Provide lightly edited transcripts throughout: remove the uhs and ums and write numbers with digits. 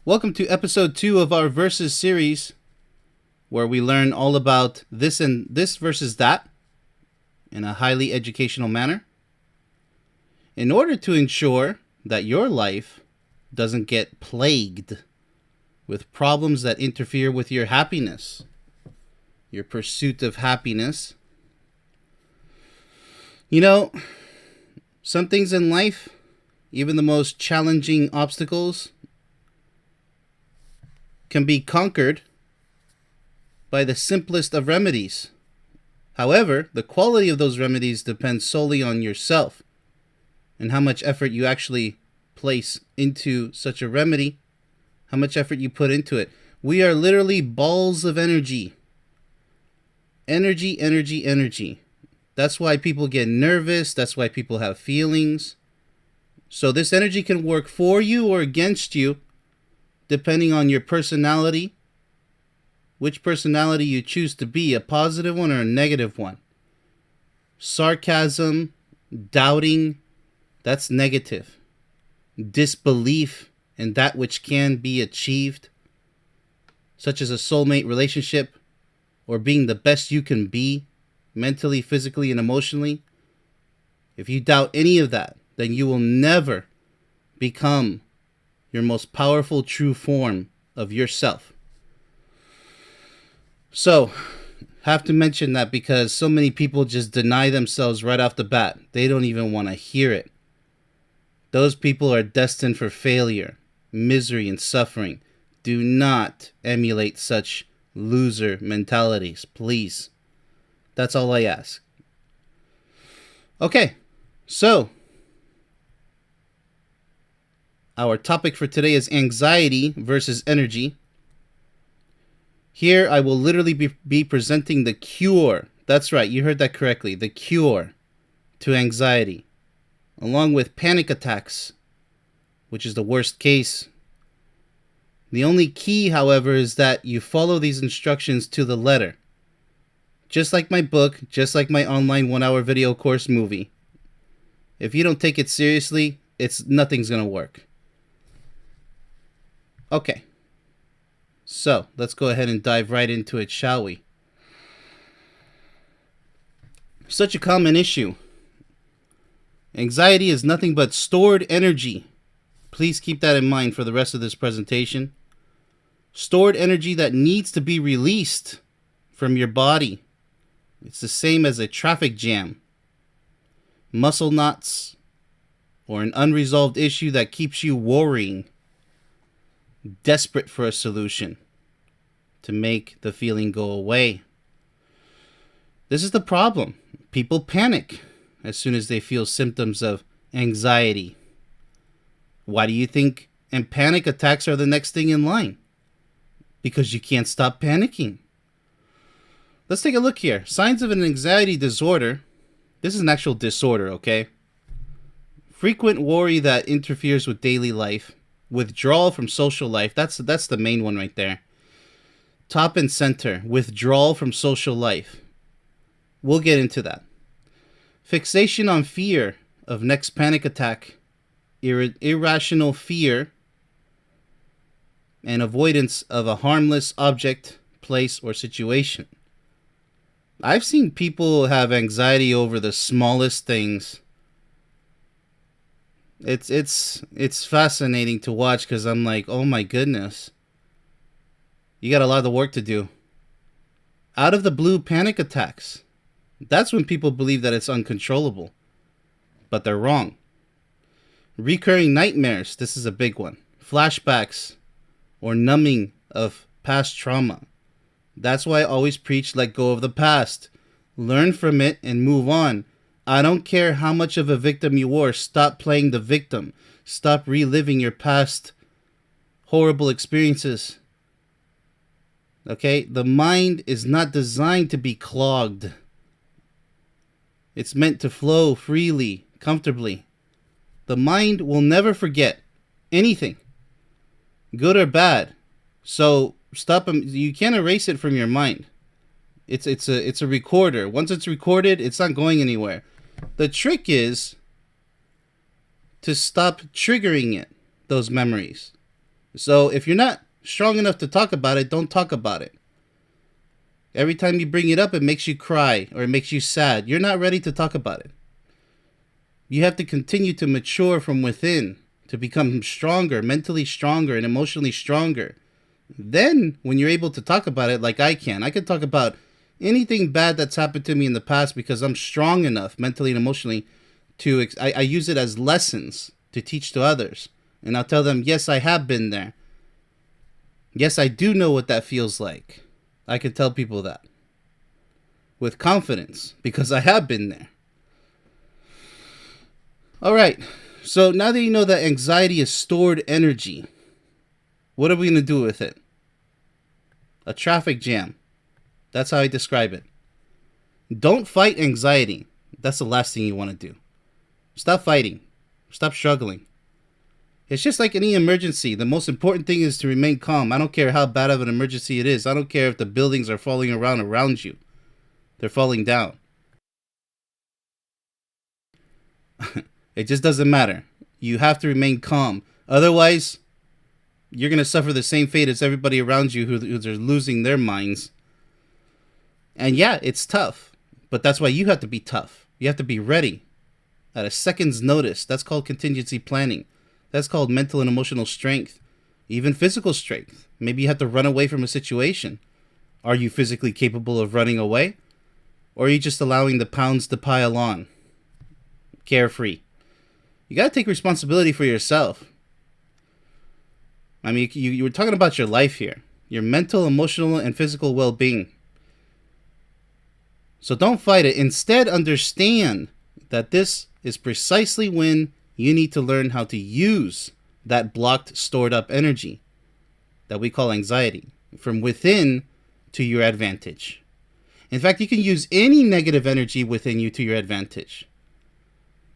Welcome to episode 2 of our Versus series, where we learn all about this and this versus that in a highly educational manner, in order to ensure that your life doesn't get plagued with problems that interfere with your happiness, your pursuit of happiness. You know, some things in life, even the most challenging obstacles, can be conquered by the simplest of remedies. However, the quality of those remedies depends solely on yourself and how much effort you actually place into such a remedy, how much effort you put into it. We are literally balls of energy. Energy, energy, energy. That's why people get nervous. That's why people have feelings. So this energy can work for you or against you, depending on your personality, which personality you choose to be, a positive one or a negative one. Sarcasm, doubting, that's negative. Disbelief in that which can be achieved, such as a soulmate relationship or being the best you can be, mentally, physically, and emotionally. If you doubt any of that, then you will never become your most powerful true form of yourself. So, have to mention that because so many people just deny themselves right off the bat. They don't even want to hear it. Those people are destined for failure, misery, and suffering. Do not emulate such loser mentalities, please. That's all I ask. Okay, so our topic for today is anxiety versus energy. Here I will literally be presenting the cure. That's right, you heard that correctly. The cure to anxiety, along with panic attacks, which is the worst case. The only key, however, is that you follow these instructions to the letter. Just like my book, just like my online 1-hour video course movie. If you don't take it seriously, nothing's going to work. Okay, so let's go ahead and dive right into it, shall we? Such a common issue. Anxiety is nothing but stored energy. Please keep that in mind for the rest of this presentation. Stored energy that needs to be released from your body. It's the same as a traffic jam, muscle knots, or an unresolved issue that keeps you worrying, desperate for a solution to make the feeling go away. This is the problem. People panic as soon as they feel symptoms of anxiety. Why do you think panic attacks are the next thing in line? Because you can't stop panicking. Let's take a look here. Signs of an anxiety disorder. This is an actual disorder, okay? Frequent worry that interferes with daily life. Withdrawal from social life. That's the main one right there. Top and center. Withdrawal from social life. We'll get into that. Fixation on fear of next panic attack. Irrational fear. And avoidance of a harmless object, place, or situation. I've seen people have anxiety over the smallest things. It's fascinating to watch because I'm like, oh my goodness. You got a lot of work to do. Out of the blue panic attacks. That's when people believe that it's uncontrollable. But they're wrong. Recurring nightmares. This is a big one. Flashbacks or numbing of past trauma. That's why I always preach let go of the past. Learn from it and move on. I don't care how much of a victim you were. Stop playing the victim. Stop reliving your past horrible experiences. Okay? The mind is not designed to be clogged. It's meant to flow freely, comfortably. The mind will never forget anything, good or bad. So stop. You can't erase it from your mind. It's a recorder. Once it's recorded, it's not going anywhere. The trick is to stop triggering those memories. So if you're not strong enough to talk about it, don't talk about it. Every time you bring it up, it makes you cry or it makes you sad. You're not ready to talk about it. You have to continue to mature from within to become stronger, mentally stronger and emotionally stronger. Then, when you're able to talk about it like I can talk about anything bad that's happened to me in the past because I'm strong enough mentally and emotionally to, I use it as lessons to teach to others. And I'll tell them, yes, I have been there. Yes, I do know what that feels like. I can tell people that with confidence because I have been there. All right. So now that you know that anxiety is stored energy, what are we going to do with it? A traffic jam. That's how I describe it. Don't fight anxiety. That's the last thing you want to do. Stop fighting. Stop struggling. It's just like any emergency. The most important thing is to remain calm. I don't care how bad of an emergency it is. I don't care if the buildings are falling around you. They're falling down. It just doesn't matter. You have to remain calm. Otherwise, you're going to suffer the same fate as everybody around you who's losing their minds. And yeah, it's tough. But that's why you have to be tough. You have to be ready at a second's notice. That's called contingency planning. That's called mental and emotional strength. Even physical strength. Maybe you have to run away from a situation. Are you physically capable of running away? Or are you just allowing the pounds to pile on? Carefree. You got to take responsibility for yourself. I mean, you were talking about your life here. Your mental, emotional, and physical well-being. So don't fight it. Instead, understand that this is precisely when you need to learn how to use that blocked, stored up energy that we call anxiety from within to your advantage. In fact, you can use any negative energy within you to your advantage.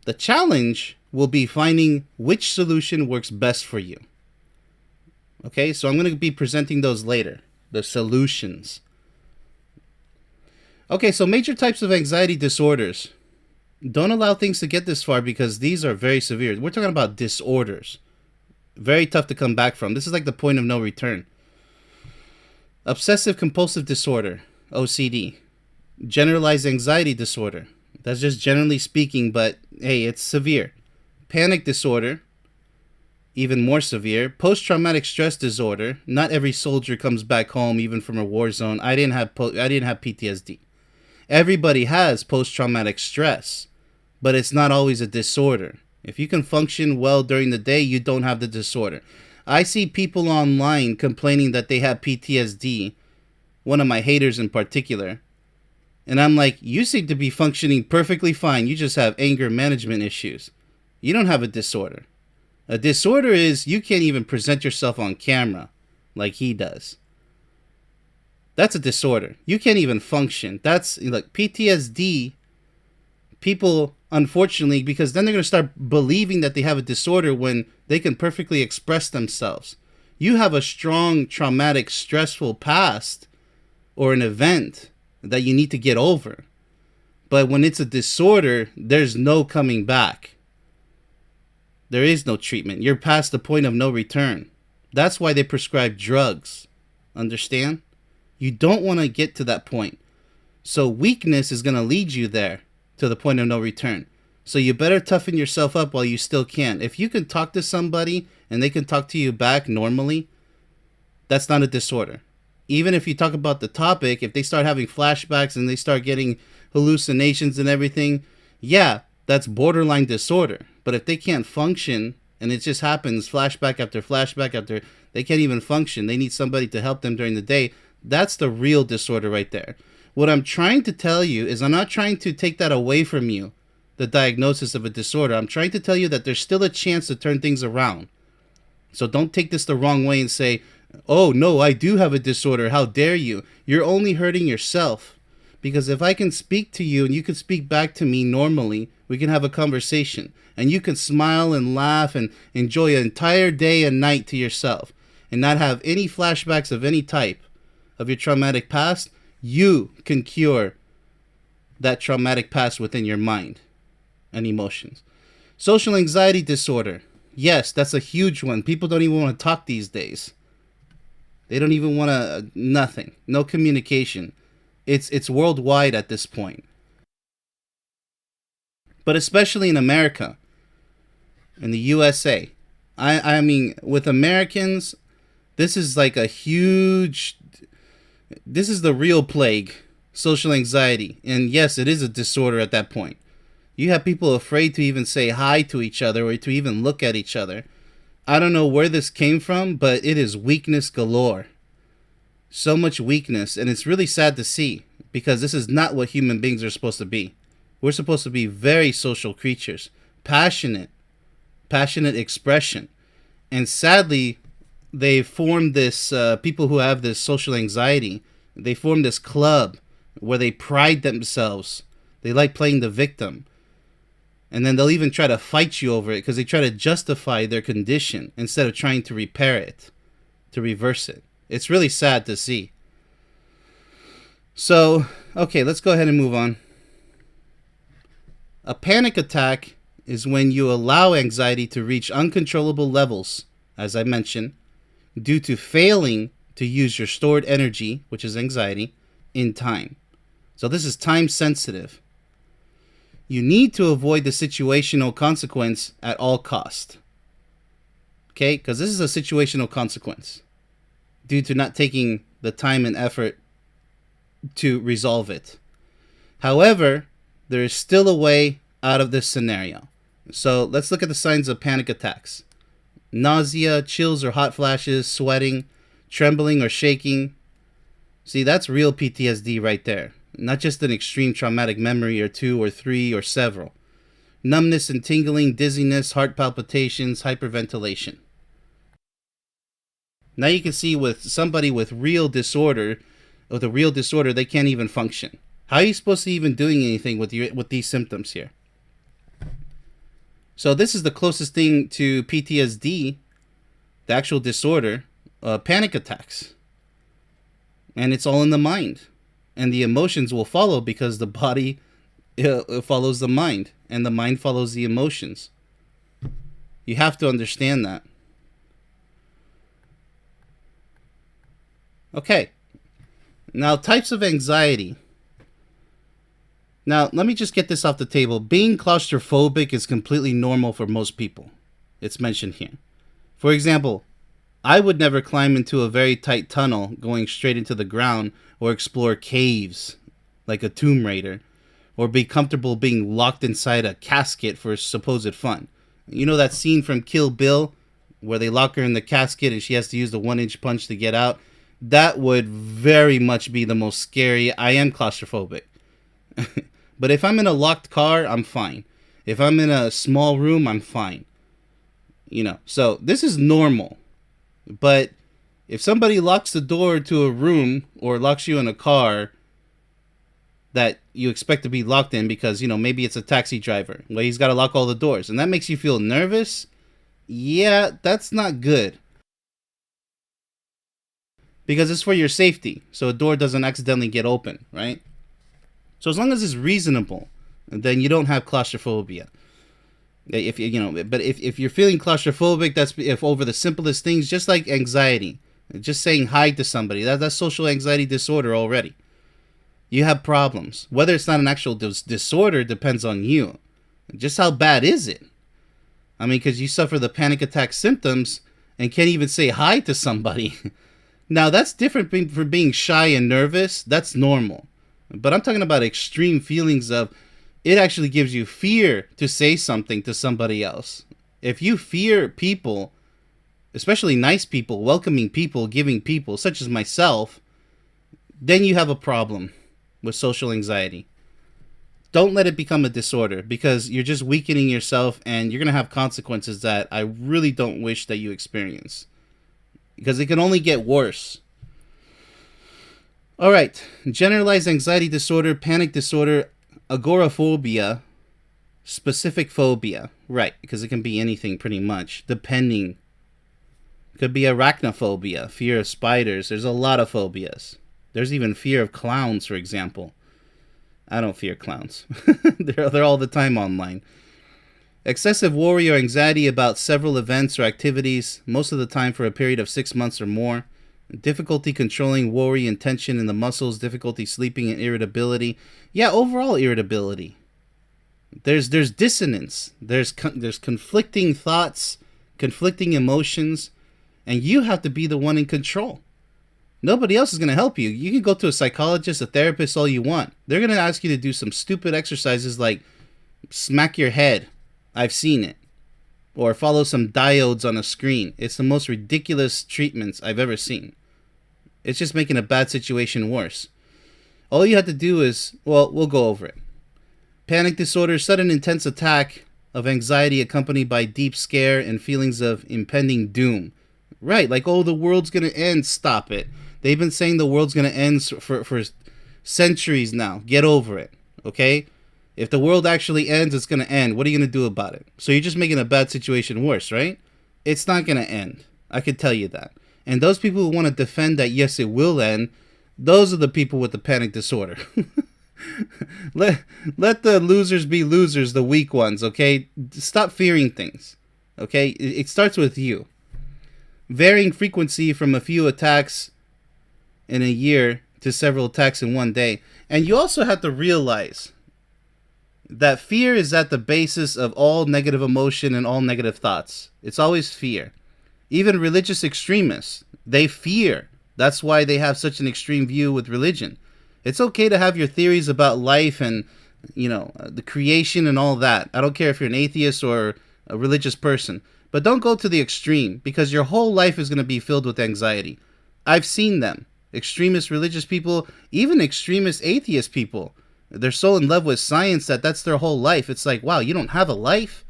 The challenge will be finding which solution works best for you. Okay, so I'm going to be presenting those later, the solutions. Okay, so major types of anxiety disorders. Don't allow things to get this far because these are very severe. We're talking about disorders. Very tough to come back from. This is like the point of no return. Obsessive compulsive disorder, OCD. Generalized anxiety disorder. That's just generally speaking, but hey, it's severe. Panic disorder, even more severe. Post-traumatic stress disorder. Not every soldier comes back home, even from a war zone. I didn't have PTSD. Everybody has post-traumatic stress, but it's not always a disorder. If you can function well during the day, you don't have the disorder. I see people online complaining that they have PTSD, one of my haters in particular, and I'm like, you seem to be functioning perfectly fine. You just have anger management issues. You don't have a disorder. A disorder is you can't even present yourself on camera like he does. That's a disorder. You can't even function. That's like PTSD. People, unfortunately, because then they're going to start believing that they have a disorder when they can perfectly express themselves. You have a strong, traumatic, stressful past or an event that you need to get over. But when it's a disorder, there's no coming back. There is no treatment. You're past the point of no return. That's why they prescribe drugs. Understand? You don't want to get to that point. So weakness is going to lead you there to the point of no return. So you better toughen yourself up while you still can. If you can talk to somebody and they can talk to you back normally, that's not a disorder. Even if you talk about the topic, if they start having flashbacks and they start getting hallucinations and everything, yeah, that's borderline disorder. But if they can't function and it just happens flashback after flashback after, they can't even function, they need somebody to help them during the day, that's the real disorder right there. What I'm trying to tell you is I'm not trying to take that away from you, the diagnosis of a disorder. I'm trying to tell you that there's still a chance to turn things around. So don't take this the wrong way and say, oh, no, I do have a disorder. How dare you? You're only hurting yourself. Because if I can speak to you and you can speak back to me normally, we can have a conversation. And you can smile and laugh and enjoy an entire day and night to yourself and not have any flashbacks of any type of your traumatic past. You can cure that traumatic past within your mind and emotions. Social anxiety disorder. Yes, that's a huge one. People don't even want to talk these days. They don't even want to, nothing. No communication. It's worldwide at this point. But especially in America, in the USA. I mean, with Americans, this is like a huge, this is the real plague, social anxiety. And yes, it is a disorder at that point. You have people afraid to even say hi to each other or to even look at each other. I don't know where this came from, but it is weakness galore. So much weakness, and it's really sad to see, because this is not what human beings are supposed to be. We're supposed to be very social creatures, passionate expression. And sadly, they formed this, people who have this social anxiety, they formed this club where they pride themselves. They like playing the victim. And then they'll even try to fight you over it because they try to justify their condition instead of trying to repair it, to reverse it. It's really sad to see. So, okay, let's go ahead and move on. A panic attack is when you allow anxiety to reach uncontrollable levels, as I mentioned, due to failing to use your stored energy, which is anxiety, in time. So this is time sensitive. You need to avoid the situational consequence at all cost. Okay? Because this is a situational consequence due to not taking the time and effort to resolve it. However, there is still a way out of this scenario. So let's look at the signs of panic attacks. Nausea, chills or hot flashes, sweating, trembling or shaking. See, that's real PTSD right there. Not just an extreme traumatic memory or two or three or several. Numbness and tingling, dizziness, heart palpitations, hyperventilation. Now you can see with somebody with real disorder, they can't even function. How are you supposed to even doing anything with these symptoms here? So this is the closest thing to PTSD, the actual disorder, panic attacks. And it's all in the mind. And the emotions will follow because the body follows the mind. And the mind follows the emotions. You have to understand that. Okay. Now, types of anxiety. Now, let me just get this off the table. Being claustrophobic is completely normal for most people. It's mentioned here. For example, I would never climb into a very tight tunnel going straight into the ground or explore caves like a Tomb Raider or be comfortable being locked inside a casket for supposed fun. You know that scene from Kill Bill where they lock her in the casket and she has to use the 1-inch punch to get out? That would very much be the most scary. I am claustrophobic. But if I'm in a locked car, I'm fine. If I'm in a small room, I'm fine. You know, so this is normal. But if somebody locks the door to a room or locks you in a car that you expect to be locked in because, you know, maybe it's a taxi driver. Well, he's got to lock all the doors. And that makes you feel nervous. Yeah, that's not good. Because it's for your safety. So a door doesn't accidentally get open, right? So as long as it's reasonable, then you don't have claustrophobia. If you know, but if you're feeling claustrophobic, that's if over the simplest things, just like anxiety, just saying hi to somebody, that's social anxiety disorder already. You have problems. Whether it's not an actual disorder depends on you. Just how bad is it? I mean, because you suffer the panic attack symptoms and can't even say hi to somebody. Now that's different from being shy and nervous. That's normal. But I'm talking about extreme feelings of it actually gives you fear to say something to somebody else. If you fear people, especially nice people, welcoming people, giving people, such as myself, then you have a problem with social anxiety. Don't let it become a disorder because you're just weakening yourself and you're going to have consequences that I really don't wish that you experience. Because it can only get worse. All right, generalized anxiety disorder, panic disorder, agoraphobia, specific phobia. Right, because it can be anything pretty much, depending. It could be arachnophobia, fear of spiders. There's a lot of phobias. There's even fear of clowns, for example. I don't fear clowns. They're all the time online. Excessive worry or anxiety about several events or activities, most of the time for a period of 6 months or more. Difficulty controlling worry and tension in the muscles, difficulty sleeping and irritability. Yeah, overall irritability. There's dissonance. There's conflicting thoughts, conflicting emotions, and you have to be the one in control. Nobody else is going to help you. You can go to a psychologist, a therapist, all you want. They're going to ask you to do some stupid exercises like smack your head. I've seen it. Or follow some diodes on a screen. It's the most ridiculous treatments I've ever seen. It's just making a bad situation worse. All you have to do is, well, we'll go over it. Panic disorder, sudden intense attack of anxiety accompanied by deep scare and feelings of impending doom. Right, like, oh, the world's going to end. Stop it. They've been saying the world's going to end for centuries now. Get over it, okay? If the world actually ends, it's going to end. What are you going to do about it? So you're just making a bad situation worse, right? It's not going to end. I can tell you that. And those people who want to defend that, yes, it will end, those are the people with the panic disorder. Let the losers be losers, the weak ones, okay? Stop fearing things, okay? It starts with you. Varying frequency from a few attacks in a year to several attacks in one day. And you also have to realize that fear is at the basis of all negative emotion and all negative thoughts. It's always fear. Even religious extremists, they fear. That's why they have such an extreme view with religion. It's okay to have your theories about life and, the creation and all that. I don't care if you're an atheist or a religious person. But don't go to the extreme, because your whole life is going to be filled with anxiety. I've seen them. Extremist religious people, even extremist atheist people. They're so in love with science that's their whole life. It's like, wow, you don't have a life?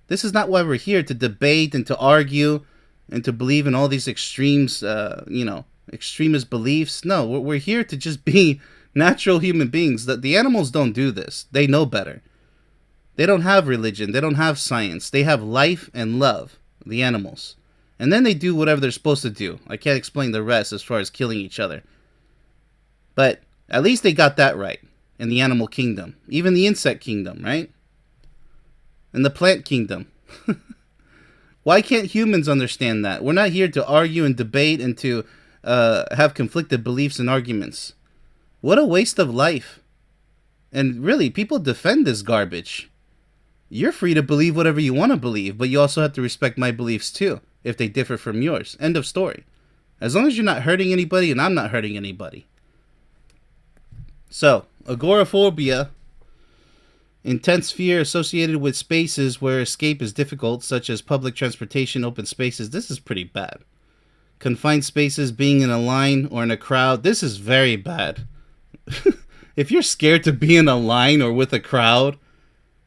This is not why we're here, to debate and to argue and to believe in all these extremes, extremist beliefs. No, we're here to just be natural human beings. The animals don't do this. They know better. They don't have religion. They don't have science. They have life and love, the animals. And then they do whatever they're supposed to do. I can't explain the rest as far as killing each other. But at least they got that right in the animal kingdom. Even the insect kingdom, right? And the plant kingdom. Why can't humans understand that? We're not here to argue and debate and to have conflicted beliefs and arguments. What a waste of life. And really, people defend this garbage. You're free to believe whatever you want to believe, but you also have to respect my beliefs too, if they differ from yours. End of story. As long as you're not hurting anybody and I'm not hurting anybody. So, agoraphobia, intense fear associated with spaces where escape is difficult, such as public transportation, open spaces. This is pretty bad. Confined spaces, being in a line or in a crowd. This is very bad. If you're scared to be in a line or with a crowd,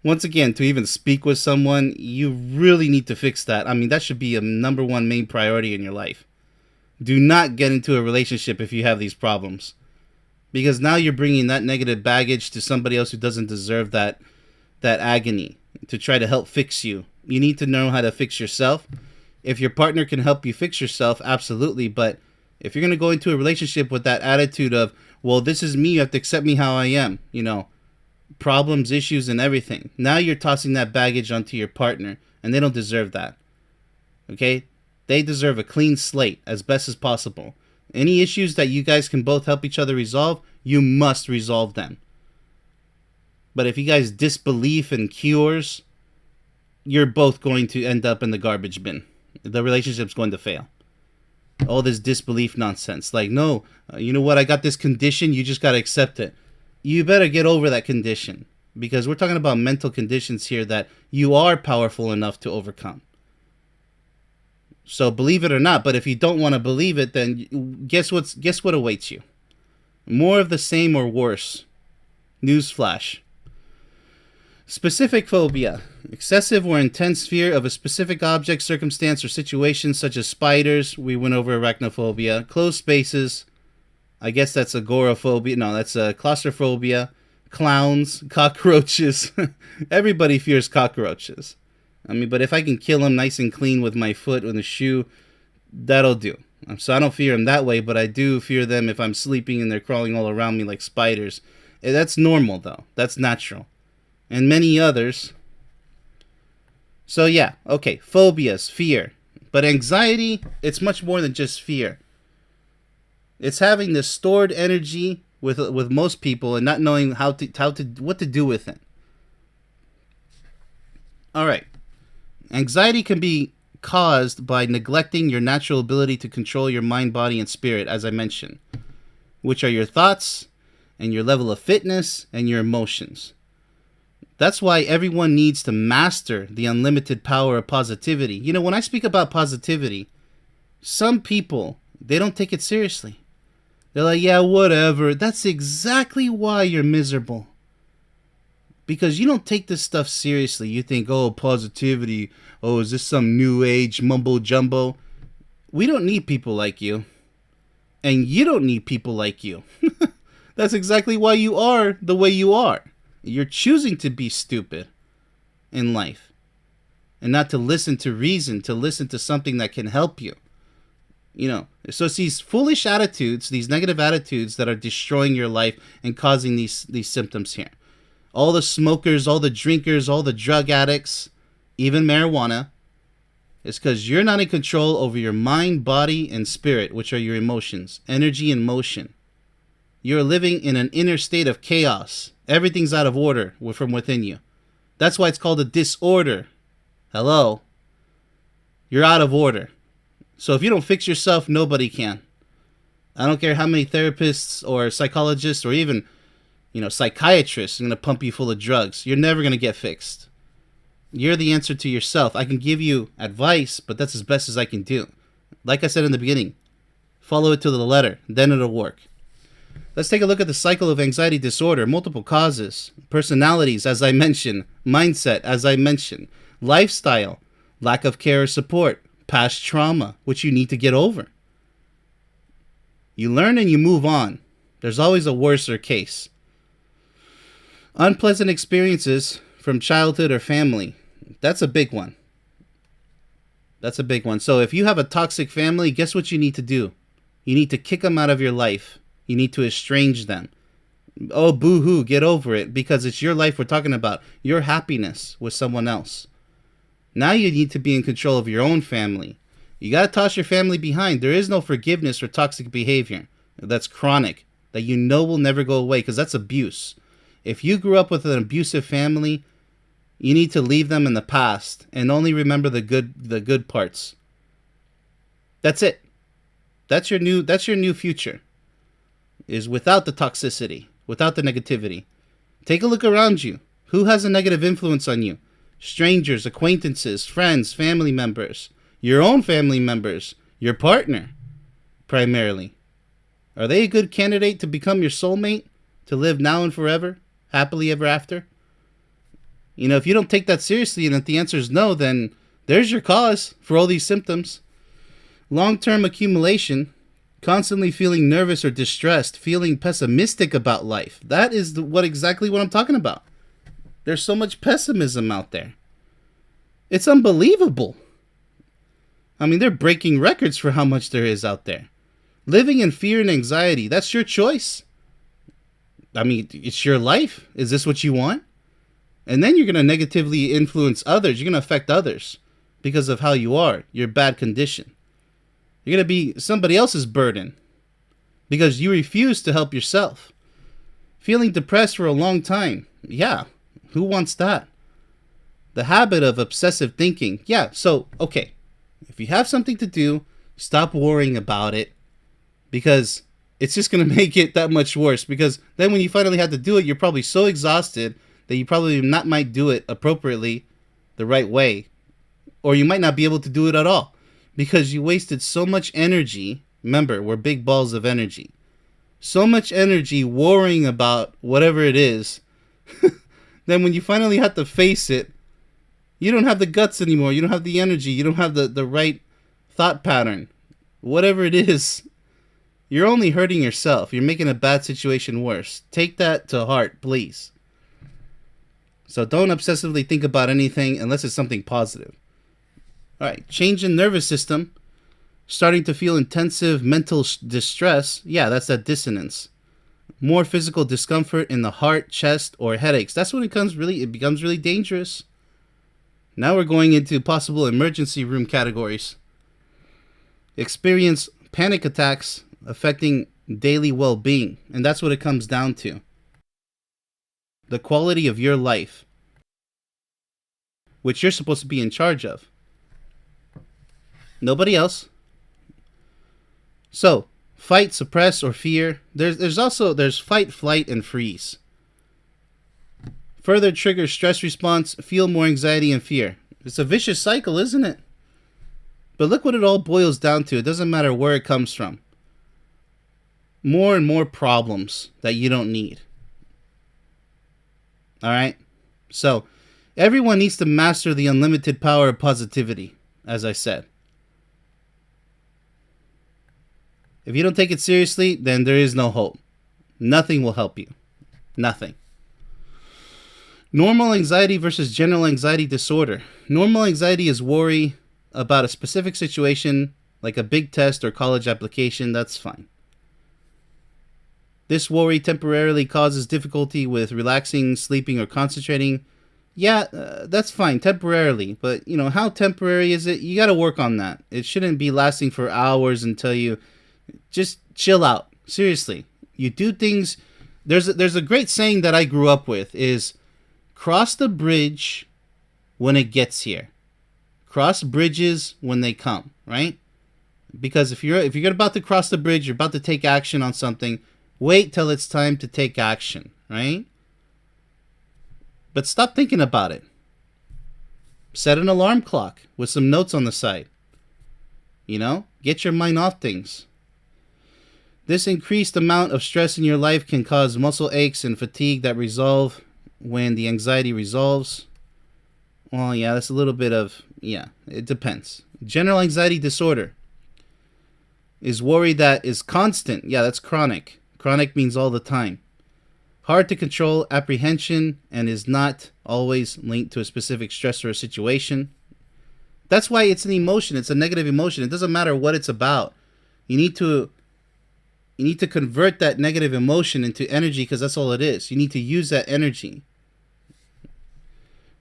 once again, to even speak with someone, you really need to fix that. I mean, that should be a number one main priority in your life. Do not get into a relationship if you have these problems. Because now you're bringing that negative baggage to somebody else who doesn't deserve that agony to try to help fix you. You need to know how to fix yourself. If your partner can help you fix yourself, absolutely. But if you're going to go into a relationship with that attitude of, well, this is me, you have to accept me how I am, problems, issues, and everything. Now you're tossing that baggage onto your partner, and they don't deserve that. Okay? They deserve a clean slate as best as possible. Any issues that you guys can both help each other resolve, you must resolve them. But if you guys disbelief in cures, you're both going to end up in the garbage bin. The relationship's going to fail. All this disbelief nonsense. Like, no, you know what? I got this condition. You just got to accept it. You better get over that condition, because we're talking about mental conditions here that you are powerful enough to overcome. So believe it or not, but if you don't want to believe it, then guess what awaits you? More of the same or worse. Newsflash. Specific phobia. Excessive or intense fear of a specific object, circumstance, or situation, such as spiders. We went over arachnophobia. Closed spaces. I guess that's agoraphobia. No, that's claustrophobia. Clowns. Cockroaches. Everybody fears cockroaches. I mean, but if I can kill them nice and clean with my foot and a shoe, that'll do. So I don't fear them that way, but I do fear them if I'm sleeping and they're crawling all around me like spiders. That's normal, though. That's natural. And many others. So yeah, okay, phobias, fear. But anxiety, it's much more than just fear. It's having this stored energy with most people and not knowing what to do with it. All right. Anxiety can be caused by neglecting your natural ability to control your mind, body, and spirit, as I mentioned, which are your thoughts and your level of fitness and your emotions. That's why everyone needs to master the unlimited power of positivity. You know, when I speak about positivity, some people, they don't take it seriously. They're like, yeah, whatever. That's exactly why you're miserable. Because you don't take this stuff seriously. You think, oh, positivity. Oh, is this some new age mumbo jumbo? We don't need people like you. And you don't need people like you. That's exactly why you are the way you are. You're choosing to be stupid in life. And not to listen to reason, to listen to something that can help you. You know, so it's these foolish attitudes, these negative attitudes that are destroying your life and causing these symptoms here. All the smokers, all the drinkers, all the drug addicts, even marijuana, is because you're not in control over your mind, body, and spirit, which are your emotions, energy and motion. You're living in an inner state of chaos. Everything's out of order from within you. That's why it's called a disorder. Hello? You're out of order. So if you don't fix yourself, nobody can. I don't care how many therapists or psychologists or even, psychiatrists are going to pump you full of drugs. You're never going to get fixed. You're the answer to yourself. I can give you advice, but that's as best as I can do. Like I said in the beginning, follow it to the letter, then it'll work. Let's take a look at the cycle of anxiety disorder. Multiple causes, personalities, as I mentioned, mindset, as I mentioned, lifestyle, lack of care or support, past trauma, which you need to get over. You learn and you move on. There's always a worser case. Unpleasant experiences from childhood or family. That's a big one. That's a big one. So if you have a toxic family, guess what you need to do? You need to kick them out of your life. You need to estrange them. Oh, boo-hoo, get over it, because it's your life we're talking about. Your happiness with someone else. Now you need to be in control of your own family. You got to toss your family behind. There is no forgiveness for toxic behavior that's chronic, that you know will never go away, because that's abuse. If you grew up with an abusive family, you need to leave them in the past and only remember the good parts. That's it. That's your new future. Is without the toxicity, without the negativity. Take a look around you. Who has a negative influence on you? Strangers, acquaintances, friends, family members, your own family members, your partner, primarily. Are they a good candidate to become your soulmate? To live now and forever? Happily ever after? If you don't take that seriously and if the answer is no, then there's your cause for all these symptoms. Long-term accumulation, constantly feeling nervous or distressed, feeling pessimistic about life. That is exactly what I'm talking about. There's so much pessimism out there. It's unbelievable. I mean, they're breaking records for how much there is out there. Living in fear and anxiety, that's your choice. I mean, it's your life. Is this what you want? And then you're going to negatively influence others. You're going to affect others because of how you are, your bad condition. You're going to be somebody else's burden because you refuse to help yourself. Feeling depressed for a long time. Yeah, who wants that? The habit of obsessive thinking. Yeah, so, okay. If you have something to do, stop worrying about it because it's just going to make it that much worse. Because then when you finally have to do it, you're probably so exhausted that you probably might do it appropriately the right way. Or you might not be able to do it at all because you wasted so much energy. Remember, we're big balls of energy. So much energy worrying about whatever it is. Then when you finally have to face it, you don't have the guts anymore. You don't have the energy. You don't have the right thought pattern. Whatever it is, you're only hurting yourself. You're making a bad situation worse. Take that to heart, please. So don't obsessively think about anything unless it's something positive. All right, change in nervous system. Starting to feel intensive mental distress. Yeah, that's that dissonance. More physical discomfort in the heart, chest, or headaches. That's when it becomes really dangerous. Now we're going into possible emergency room categories. Experience panic attacks affecting daily well-being. And that's what it comes down to. The quality of your life, which you're supposed to be in charge of. Nobody else. So, fight, suppress, or fear. There's fight, flight, and freeze. Further trigger stress response, feel more anxiety and fear. It's a vicious cycle, isn't it? But look what it all boils down to. It doesn't matter where it comes from. More and more problems that you don't need. Alright? So, everyone needs to master the unlimited power of positivity, as I said. If you don't take it seriously, then there is no hope. Nothing will help you. Nothing. Normal anxiety versus general anxiety disorder. Normal anxiety is worry about a specific situation, like a big test or college application. That's fine. This worry temporarily causes difficulty with relaxing, sleeping, or concentrating. Yeah, that's fine, temporarily. But, how temporary is it? You got to work on that. It shouldn't be lasting for hours until you... Just chill out. Seriously. You do things... There's a great saying that I grew up with is... Cross the bridge when it gets here. Cross bridges when they come, right? Because if you're about to cross the bridge, you're about to take action on something, wait till it's time to take action, right? But stop thinking about it. Set an alarm clock with some notes on the side. Get your mind off things. This increased amount of stress in your life can cause muscle aches and fatigue that resolve when the anxiety resolves. Well, yeah, that's a little bit of, it depends. General anxiety disorder is worry that is constant. Yeah, that's chronic. Chronic means all the time. Hard to control apprehension and is not always linked to a specific stress or a situation. That's why it's an emotion. It's a negative emotion. It doesn't matter what it's about. You need to convert that negative emotion into energy because that's all it is. You need to use that energy.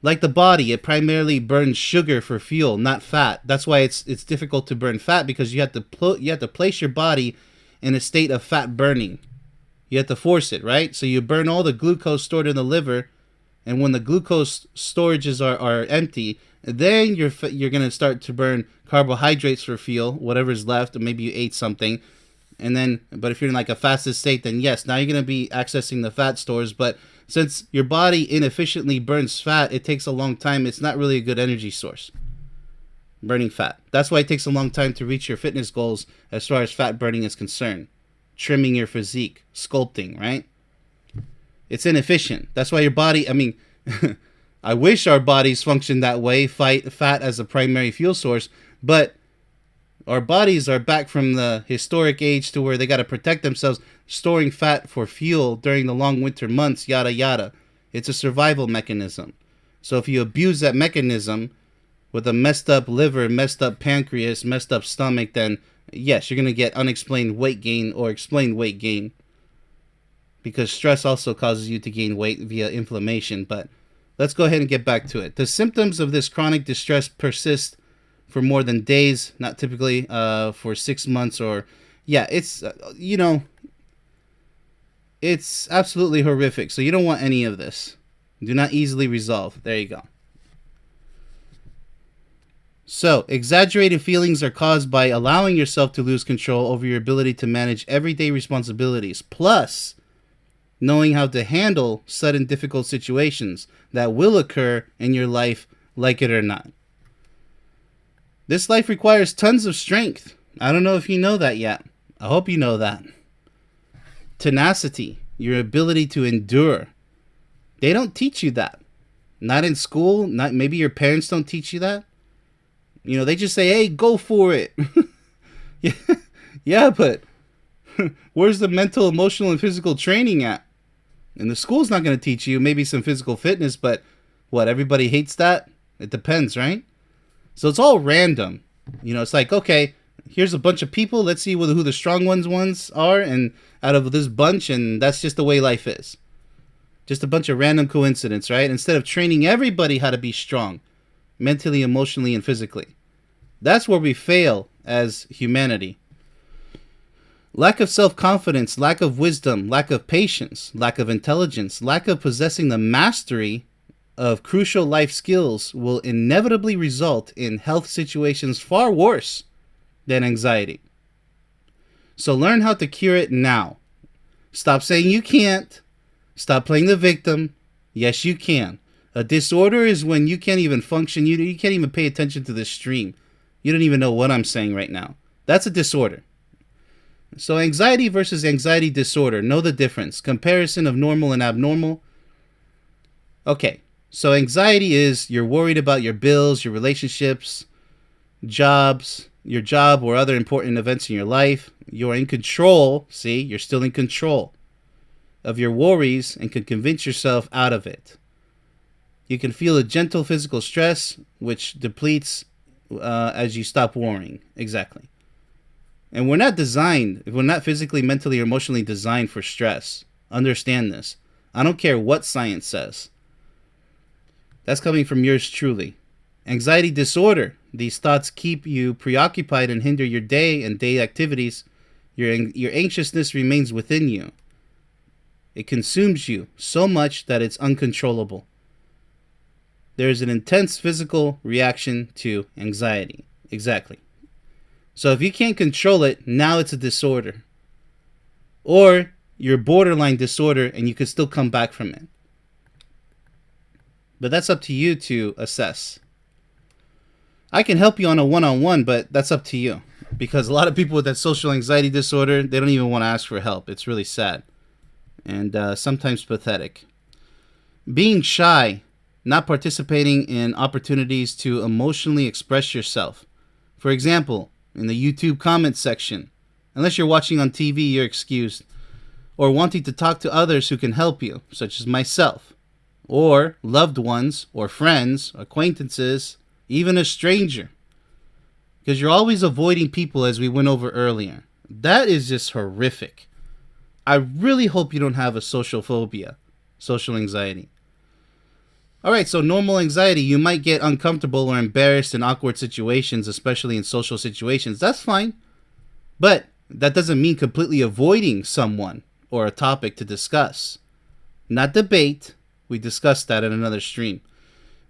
Like the body, it primarily burns sugar for fuel, not fat. That's why it's difficult to burn fat because you have to place your body in a state of fat burning. You have to force it, right? So you burn all the glucose stored in the liver, and when the glucose storages are empty, then you're going to start to burn carbohydrates for fuel, whatever's left, or maybe you ate something. But if you're in like a fasted state, then yes, now you're going to be accessing the fat stores. But since your body inefficiently burns fat, it takes a long time. It's not really a good energy source. Burning fat. That's why it takes a long time to reach your fitness goals as far as fat burning is concerned. Trimming your physique, sculpting, right? It's inefficient. That's why your body, I wish our bodies functioned that way, fight fat as a primary fuel source, but our bodies are back from the historic age to where they got to protect themselves, storing fat for fuel during the long winter months, yada yada. It's a survival mechanism. So if you abuse that mechanism with a messed up liver, messed up pancreas, messed up stomach, then yes, you're going to get unexplained weight gain or explained weight gain. Because stress also causes you to gain weight via inflammation. But let's go ahead and get back to it. The symptoms of this chronic distress persist for more than days, not typically for 6 months or... Yeah, it's, it's absolutely horrific. So you don't want any of this. Do not easily resolve. There you go. So, exaggerated feelings are caused by allowing yourself to lose control over your ability to manage everyday responsibilities, plus knowing how to handle sudden difficult situations that will occur in your life, like it or not. This life requires tons of strength. I don't know if you know that yet. I hope you know that. Tenacity, your ability to endure. They don't teach you that. Not in school. Maybe your parents don't teach you that. They just say, hey, go for it. Yeah, but where's the mental, emotional, and physical training at? And the school's not going to teach you. Maybe some physical fitness, but what, everybody hates that? It depends, right? So it's all random. It's like, okay, here's a bunch of people. Let's see who the strong ones are, and out of this bunch, and that's just the way life is. Just a bunch of random coincidence, right? Instead of training everybody how to be strong. mentally, emotionally, and physically. That's where we fail as humanity. Lack of self-confidence, lack of wisdom, lack of patience, lack of intelligence, lack of possessing the mastery of crucial life skills will inevitably result in health situations far worse than anxiety. So learn how to cure it now. Stop saying you can't. Stop playing the victim. Yes, you can. A disorder is when you can't even function. You can't even pay attention to this stream. You don't even know what I'm saying right now. That's a disorder. So anxiety versus anxiety disorder. Know the difference. Comparison of normal and abnormal. Okay. So anxiety is you're worried about your bills, your relationships, your job or other important events in your life. You're in control. See, you're still in control of your worries and can convince yourself out of it. You can feel a gentle physical stress, which depletes as you stop worrying. Exactly. And we're not physically, mentally, or emotionally designed for stress. Understand this. I don't care what science says. That's coming from yours truly. Anxiety disorder. These thoughts keep you preoccupied and hinder your day and day activities. Your anxiousness remains within you. It consumes you so much that it's uncontrollable. There is an intense physical reaction to anxiety. Exactly. So if you can't control it, now it's a disorder. Or you're borderline disorder and you could still come back from it. But that's up to you to assess. I can help you on a one-on-one, but that's up to you. Because a lot of people with that social anxiety disorder, they don't even want to ask for help. It's really sad. And sometimes pathetic. Being shy, not participating in opportunities to emotionally express yourself. For example, in the YouTube comments section. Unless you're watching on TV, you're excused. Or wanting to talk to others who can help you, such as myself. Or loved ones, or friends, acquaintances, even a stranger. Because you're always avoiding people, as we went over earlier. That is just horrific. I really hope you don't have a social phobia, social anxiety. Alright, so normal anxiety, you might get uncomfortable or embarrassed in awkward situations, especially in social situations. That's fine. But that doesn't mean completely avoiding someone or a topic to discuss. Not debate. We discussed that in another stream.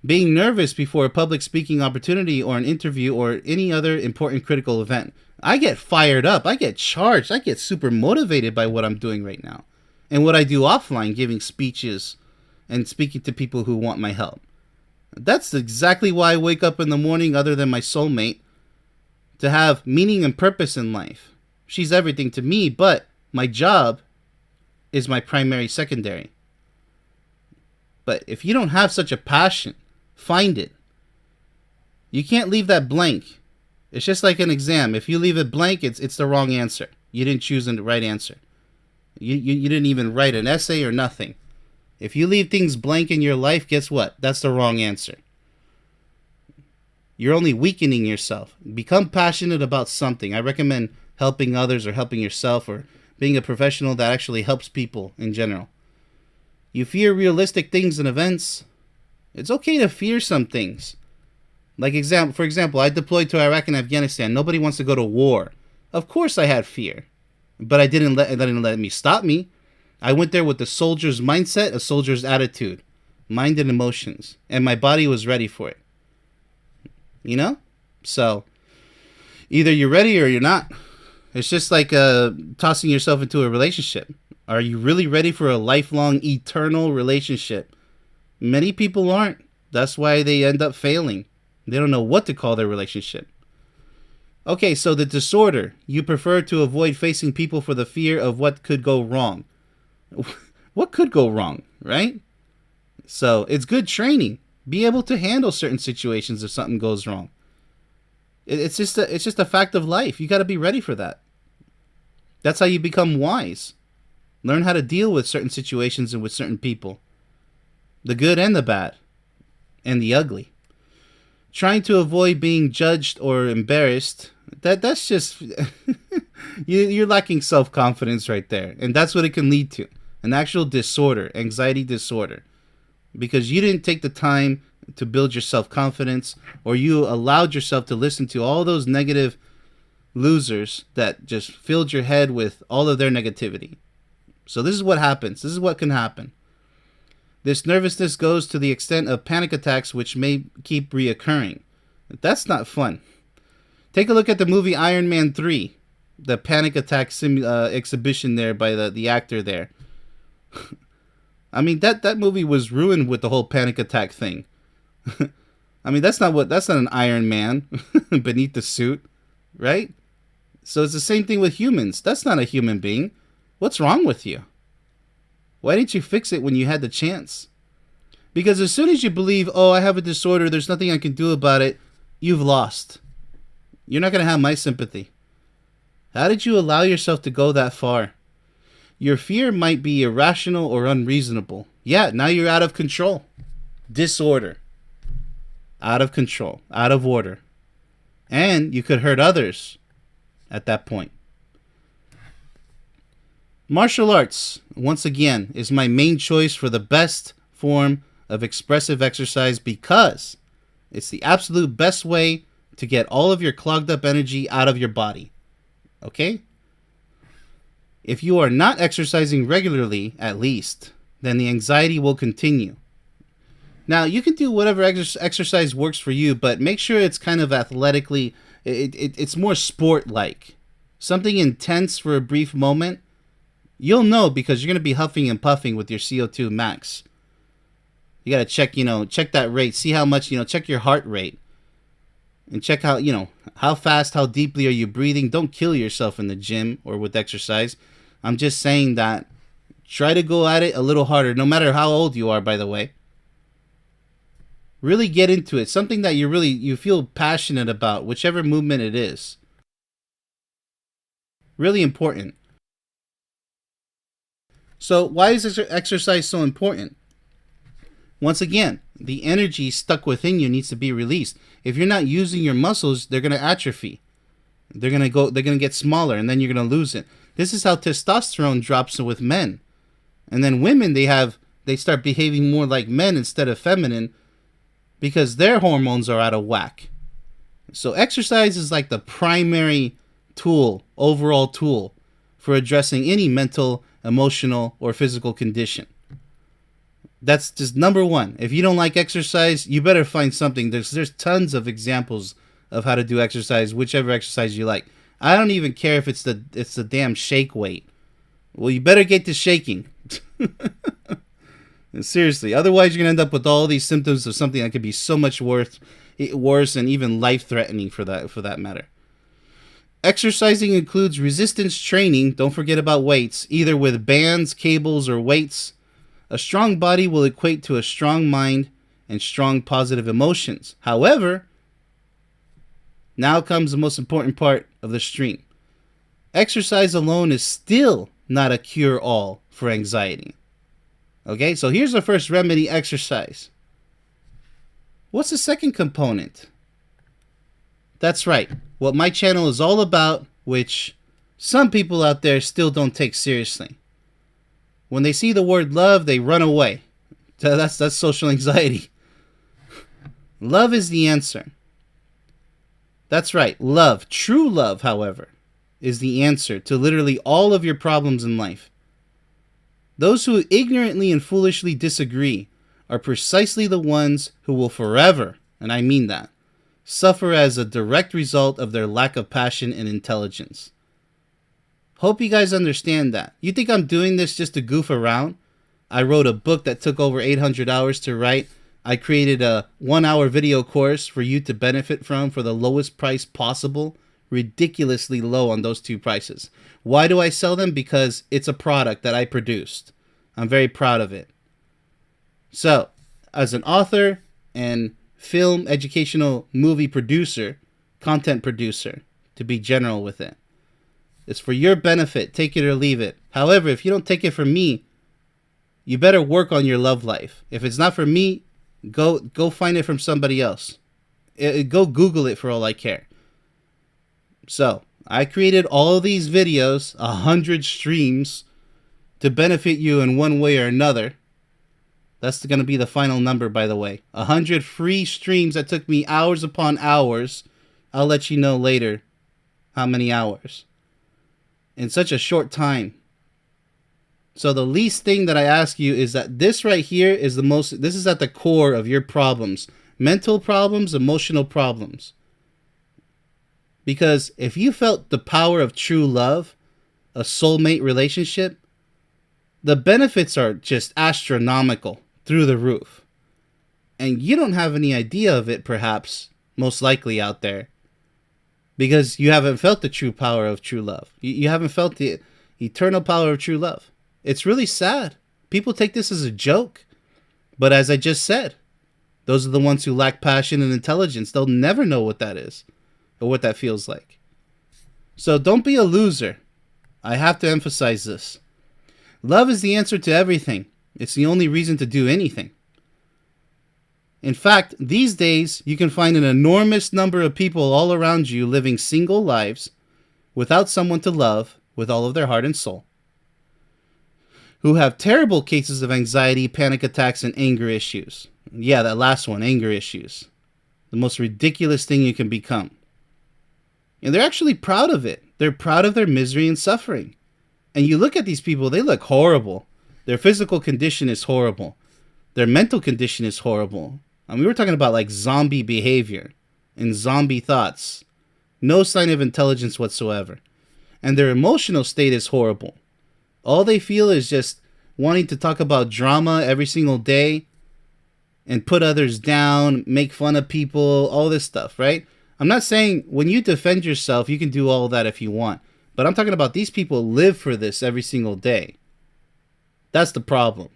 Being nervous before a public speaking opportunity or an interview or any other important critical event. I get fired up. I get charged. I get super motivated by what I'm doing right now. And what I do offline, giving speeches and speaking to people who want my help. That's exactly why I wake up in the morning, other than my soulmate, to have meaning and purpose in life. She's everything to me, but my job is my primary secondary. But if you don't have such a passion, find it. You can't leave that blank. It's just like an exam. If you leave it blank, it's the wrong answer. You didn't choose the right answer. You didn't even write an essay or nothing. If you leave things blank in your life, guess what? That's the wrong answer. You're only weakening yourself. Become passionate about something. I recommend helping others or helping yourself or being a professional that actually helps people in general. You fear realistic things and events. It's okay to fear some things. For example, I deployed to Iraq and Afghanistan. Nobody wants to go to war. Of course I had fear. But it didn't let me stop me. I went there with the soldier's mindset, a soldier's attitude, mind and emotions, and my body was ready for it. You know? So, either you're ready or you're not. It's just like tossing yourself into a relationship. Are you really ready for a lifelong, eternal relationship? Many people aren't. That's why they end up failing. They don't know what to call their relationship. Okay, so the disorder. You prefer to avoid facing people for the fear of what could go wrong. What could go wrong, right? So it's good training. Be able to handle certain situations if something goes wrong. It's just a fact of life. You got to be ready for that. That's how you become wise. Learn how to deal with certain situations and with certain people. The good and the bad. And the ugly. Trying to avoid being judged or embarrassed. That's just... you're lacking self-confidence right there. And that's what it can lead to. An actual disorder. Anxiety disorder. Because you didn't take the time to build your self-confidence, or you allowed yourself to listen to all those negative losers that just filled your head with all of their negativity. So this is what happens. This is what can happen. This nervousness goes to the extent of panic attacks, which may keep reoccurring. That's not fun. Take a look at the movie Iron Man 3, the panic attack exhibition there by the actor there. I mean, that movie was ruined with the whole panic attack thing. I mean, that's not an Iron Man beneath the suit, right? So it's the same thing with humans. That's not a human being. What's wrong with you? Why didn't you fix it when you had the chance? Because as soon as you believe, oh, I have a disorder, there's nothing I can do about it, you've lost. You're not going to have my sympathy. How did you allow yourself to go that far? Your fear might be irrational or unreasonable. Yeah, now you're out of control. Disorder. Out of control. Out of order. And you could hurt others at that point. Martial arts, once again, is my main choice for the best form of expressive exercise because it's the absolute best way to get all of your clogged up energy out of your body. Okay? If you are not exercising regularly, at least, then the anxiety will continue. Now, you can do whatever exercise works for you, but make sure it's kind of athletically, it's more sport-like. Something intense for a brief moment, you'll know because you're going to be huffing and puffing with your CO2 max. You got to check that rate, see how much, check your heart rate. And check how fast, how deeply are you breathing. Don't kill yourself in the gym or with exercise. I'm just saying that try to go at it a little harder, no matter how old you are, by the way. Really get into it. Something that you feel passionate about, whichever movement it is. Really important. So why is exercise so important? Once again, the energy stuck within you needs to be released. If you're not using your muscles, they're going to atrophy. They're going to get smaller, and then you're going to lose it. This is how testosterone drops with men. And then women, they start behaving more like men instead of feminine because their hormones are out of whack. So exercise is like the primary overall tool for addressing any mental, emotional, or physical condition. That's just number one. If you don't like exercise, you better find something. There's tons of examples of how to do exercise, whichever exercise you like. I don't even care if it's the damn shake weight. Well, you better get to shaking. Seriously, otherwise you're gonna end up with all these symptoms of something that could be so much worse and even life-threatening for that matter. Exercising includes resistance training. Don't forget about weights, either with bands, cables, or weights. A strong body will equate to a strong mind and strong positive emotions. However, now comes the most important part of the stream. Exercise alone is still not a cure-all for anxiety. Okay, so here's the first remedy, exercise. What's the second component? That's right, what my channel is all about, which some people out there still don't take seriously. When they see the word love, they run away. That's social anxiety. Love is the answer. That's right, love, true love, however, is the answer to literally all of your problems in life. Those who ignorantly and foolishly disagree are precisely the ones who will forever, and I mean that, suffer as a direct result of their lack of passion and intelligence. Hope you guys understand that. You think I'm doing this just to goof around? I wrote a book that took over 800 hours to write. I created a 1-hour video course for you to benefit from for the lowest price possible. Ridiculously low on those two prices. Why do I sell them? Because it's a product that I produced. I'm very proud of it. So, as an author and film, educational movie producer, content producer, to be general with it, it's for your benefit. Take it or leave it. However, if you don't take it from me, you better work on your love life. If it's not for me, go find it from somebody else. Go Google it for all I care. So, I created all of these videos, 100 streams, to benefit you in one way or another. That's going to be the final number, by the way. 100 free streams that took me hours upon hours. I'll let you know later how many hours. In such a short time. So the least thing that I ask you is that this right here is this is at the core of your problems. Mental problems, emotional problems. Because if you felt the power of true love, a soulmate relationship, the benefits are just astronomical, through the roof. And you don't have any idea of it, perhaps, most likely out there. Because you haven't felt the true power of true love. You haven't felt the eternal power of true love. It's really sad. People take this as a joke. But as I just said, those are the ones who lack passion and intelligence. They'll never know what that is or what that feels like. So don't be a loser. I have to emphasize this. Love is the answer to everything. It's the only reason to do anything. In fact, these days, you can find an enormous number of people all around you living single lives without someone to love with all of their heart and soul, who have terrible cases of anxiety, panic attacks, and anger issues. Yeah, that last one, anger issues. The most ridiculous thing you can become. And they're actually proud of it. They're proud of their misery and suffering. And you look at these people, they look horrible. Their physical condition is horrible. Their mental condition is horrible. I mean, we're talking about like zombie behavior and zombie thoughts. No sign of intelligence whatsoever. And their emotional state is horrible. All they feel is just wanting to talk about drama every single day and put others down, make fun of people, all this stuff, right? I'm not saying when you defend yourself, you can do all that if you want. But I'm talking about these people live for this every single day. That's the problem.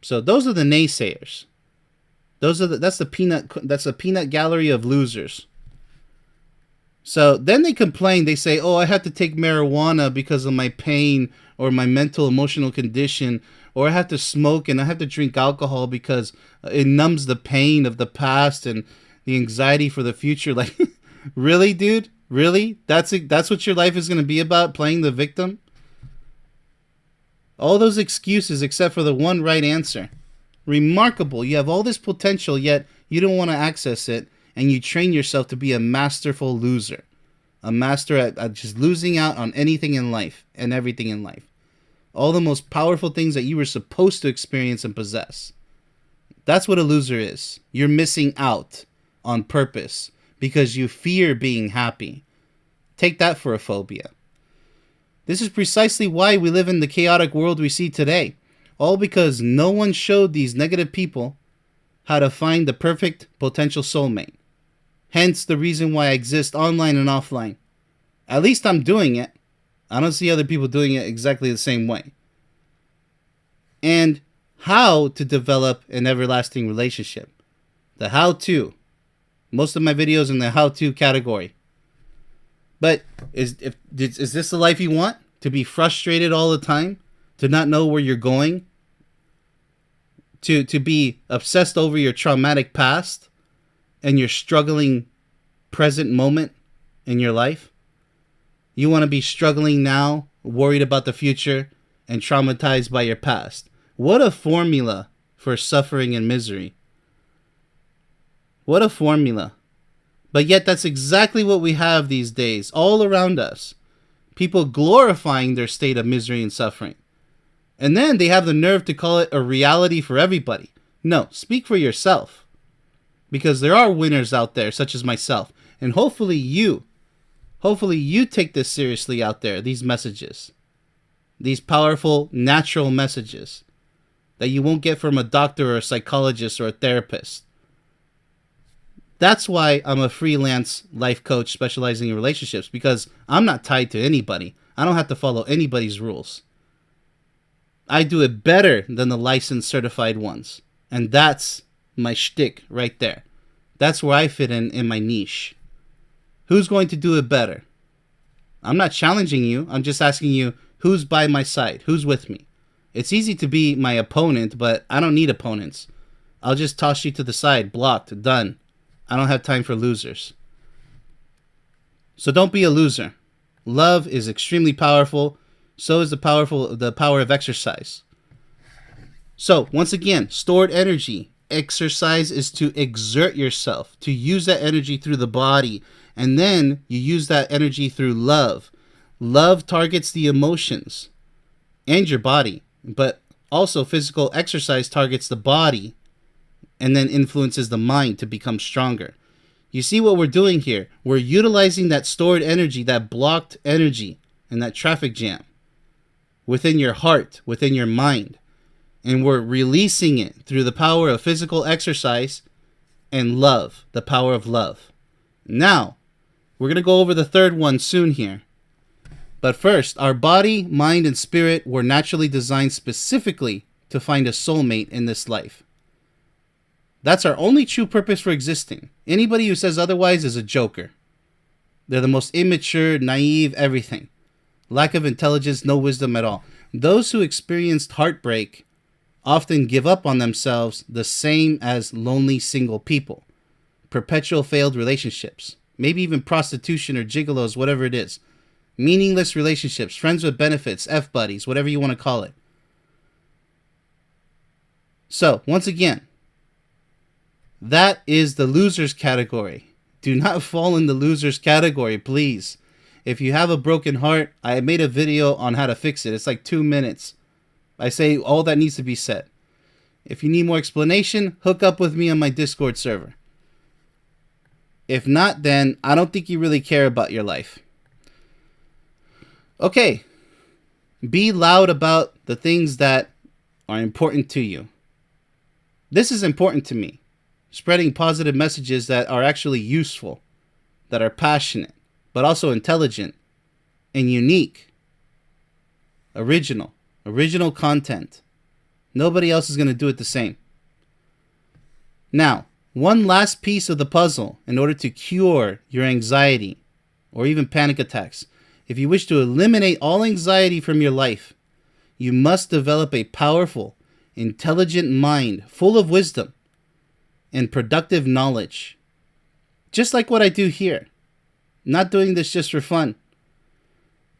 So those are the naysayers. That's the peanut gallery of losers. So then they complain. They say, "Oh, I had to take marijuana because of my pain or my mental emotional condition, or I have to smoke and I have to drink alcohol because it numbs the pain of the past and the anxiety for the future." Like, really, dude? Really? That's what your life is going to be about, playing the victim? All those excuses except for the one right answer. Remarkable. You have all this potential, yet you don't want to access it, and you train yourself to be a masterful loser. A master at just losing out on anything in life and everything in life. All the most powerful things that you were supposed to experience and possess. That's what a loser is. You're missing out on purpose because you fear being happy. Take that for a phobia. This is precisely why we live in the chaotic world we see today. All because no one showed these negative people how to find the perfect potential soulmate. Hence the reason why I exist online and offline. At least I'm doing it. I don't see other people doing it exactly the same way. And how to develop an everlasting relationship. The how-to. Most of my videos in the how-to category. But is this the life you want? To be frustrated all the time? To not know where you're going? To be obsessed over your traumatic past and your struggling present moment in your life? You want to be struggling now, worried about the future, and traumatized by your past. What a formula for suffering and misery. What a formula. But yet that's exactly what we have these days, all around us. People glorifying their state of misery and suffering. And then they have the nerve to call it a reality for everybody. No, speak for yourself. Because there are winners out there, such as myself. And hopefully you take this seriously out there, these messages. These powerful, natural messages that you won't get from a doctor or a psychologist or a therapist. That's why I'm a freelance life coach specializing in relationships, because I'm not tied to anybody. I don't have to follow anybody's rules. I do it better than the licensed certified ones. And that's my shtick right there. That's where I fit in my niche. Who's going to do it better? I'm not challenging you. I'm just asking you, who's by my side? Who's with me? It's easy to be my opponent, but I don't need opponents. I'll just toss you to the side, blocked, done. I don't have time for losers. So don't be a loser. Love is extremely powerful. So is the power of exercise. So, once again, stored energy. Exercise is to exert yourself, to use that energy through the body, and then you use that energy through love. Love targets the emotions and your body, but also physical exercise targets the body and then influences the mind to become stronger. You see what we're doing here? We're utilizing that stored energy, that blocked energy, and that traffic jam within your heart, within your mind. And we're releasing it through the power of physical exercise and love, the power of love. Now, we're going to go over the third one soon here. But first, our body, mind, and spirit were naturally designed specifically to find a soulmate in this life. That's our only true purpose for existing. Anybody who says otherwise is a joker. They're the most immature, naive, everything. Lack of intelligence, no wisdom at all. Those who experienced heartbreak often give up on themselves, the same as lonely single people. Perpetual failed relationships. Maybe even prostitution or gigolos, whatever it is. Meaningless relationships, friends with benefits, F-buddies, whatever you want to call it. So, once again, that is the losers category. Do not fall in the losers category, please. If you have a broken heart, I made a video on how to fix it. It's like 2 minutes. I say all that needs to be said. If you need more explanation, hook up with me on my Discord server. If not, then I don't think you really care about your life. Okay. Be loud about the things that are important to you. This is important to me. Spreading positive messages that are actually useful, that are passionate, but also intelligent and unique. Original content. Nobody else is going to do it the same. Now, one last piece of the puzzle in order to cure your anxiety or even panic attacks. If you wish to eliminate all anxiety from your life, you must develop a powerful, intelligent mind full of wisdom and productive knowledge. Just like what I do here. Not doing this just for fun.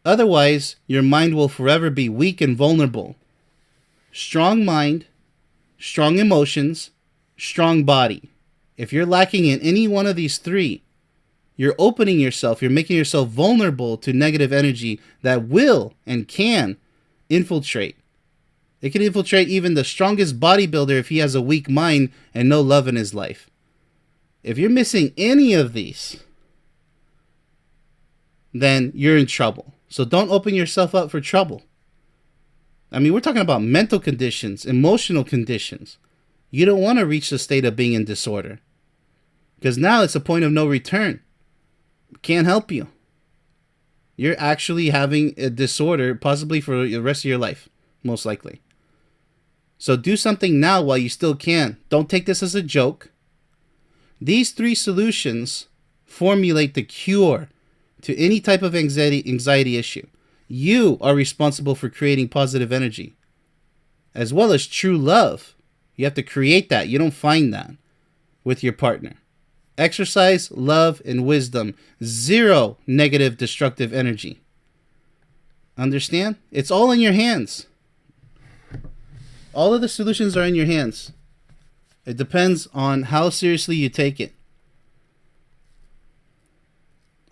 Otherwise, your mind will forever be weak and vulnerable. Strong mind, strong emotions, strong body. If you're lacking in any one of these three, you're opening yourself, you're making yourself vulnerable to negative energy that will and can infiltrate. It can infiltrate even the strongest bodybuilder if he has a weak mind and no love in his life. If you're missing any of these, then you're in trouble. So don't open yourself up for trouble. I mean, we're talking about mental conditions, emotional conditions. You don't want to reach the state of being in disorder. Because now it's a point of no return. Can't help you. You're actually having a disorder, possibly for the rest of your life, most likely. So do something now while you still can. Don't take this as a joke. These three solutions formulate the cure to any type of anxiety issue. You are responsible for creating positive energy, as well as true love. You have to create that. You don't find that with your partner. Exercise, love, and wisdom. Zero negative, destructive energy. Understand? It's all in your hands. All of the solutions are in your hands. It depends on how seriously you take it.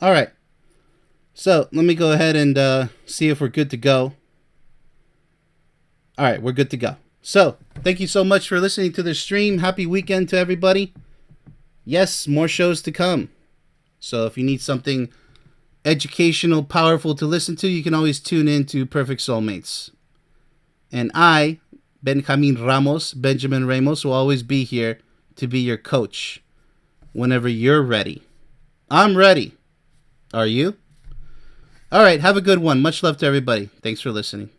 All right. So let me go ahead and see if we're good to go. All right, we're good to go. So thank you so much for listening to this stream. Happy weekend to everybody. Yes, more shows to come. So if you need something educational, powerful to listen to, you can always tune in to Perfect Soulmates. And I, Benjamin Ramos, will always be here to be your coach whenever you're ready. I'm ready. Are you? All right, have a good one. Much love to everybody. Thanks for listening.